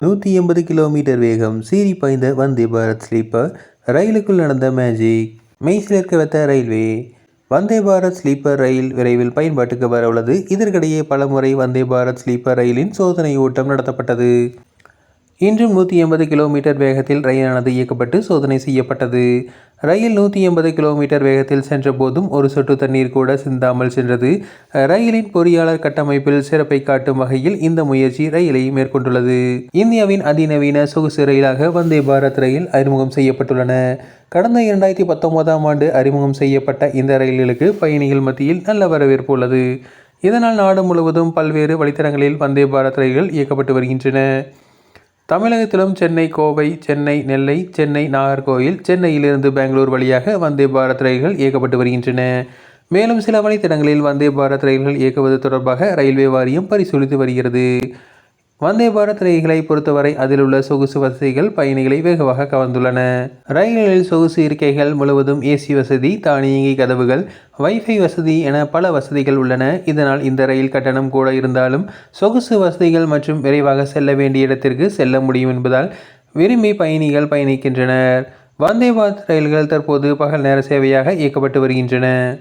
180 kilometre வேகம் சீறி பாய்ந்த வந்தே பாரத் ஸ்லீப்பர் ரயிலுக்குள் நடந்த மேஜிக். மெய்சிலிர்க்க வைத்த ரயில்வே. வந்தே பாரத் ஸ்லீப்பர் ரயில் விரைவில் பயன்பாட்டுக்கு வர உள்ளது. இதற்கிடையே பலமுறை வந்தே பாரத் ஸ்லீப்பர் ரயிலின் சோதனை ஓட்டம் நடத்தப்பட்டது. இன்றும் 180 கிலோமீட்டர் வேகத்தில் ரயிலானது இயக்கப்பட்டு சோதனை செய்யப்பட்டது. ரயில் 180 கிலோமீட்டர் வேகத்தில் சென்ற போதும் ஒரு சொட்டு தண்ணீர் கூட சிந்தாமல் சென்றது. ரயிலின் பொறியாளர் கட்டமைப்பில் சிறப்பை காட்டும் வகையில் இந்த முயற்சி ரயிலை மேற்கொண்டுள்ளது. இந்தியாவின் அதிநவீன சொகுசு ரயிலாக வந்தே பாரத் ரயில் அறிமுகம் செய்யப்பட்டுள்ளன. கடந்த 2019ஆம் ஆண்டு அறிமுகம் செய்யப்பட்ட இந்த ரயில்களுக்கு பயணிகள் மத்தியில் நல்ல வரவேற்பு உள்ளது. இதனால் நாடு முழுவதும் பல்வேறு வழித்தடங்களில் வந்தே பாரத் ரயில்கள் இயக்கப்பட்டு வருகின்றன. தமிழகத்திலும் சென்னை, கோவை, சென்னை, நெல்லை, சென்னை, நாகர்கோவில், சென்னையிலிருந்து பெங்களூர் வழியாக வந்தே பாரத் ரயில்கள் இயக்கப்பட்டு வருகின்றன. மேலும் சில வழித்தடங்களில் வந்தே பாரத் ரயில்கள் இயக்குவது தொடர்பாக ரயில்வே வாரியம் பரிசீலித்து வருகிறது. வந்தே பாரத் ரயில்களை பொறுத்தவரை அதில் உள்ள சொகுசு வசதிகள் பயணிகளை வெகுவாக கவர்ந்துள்ளன. ரயில்களில் சொகுசு இருக்கைகள் முழுவதும் ஏசி வசதி, தானியங்கி கதவுகள், வைஃபை வசதி என பல வசதிகள் உள்ளன. இதனால் இந்த ரயில் கட்டணம் கூட இருந்தாலும் சொகுசு வசதிகள் மற்றும் விரைவாக செல்ல வேண்டிய இடத்திற்கு செல்ல முடியும் என்பதால் விரும்பி பயணிகள் பயணிக்கின்றனர். வந்தே பாரத் ரயில்கள் தற்போது பகல் நேர சேவையாக இயக்கப்பட்டு வருகின்றன.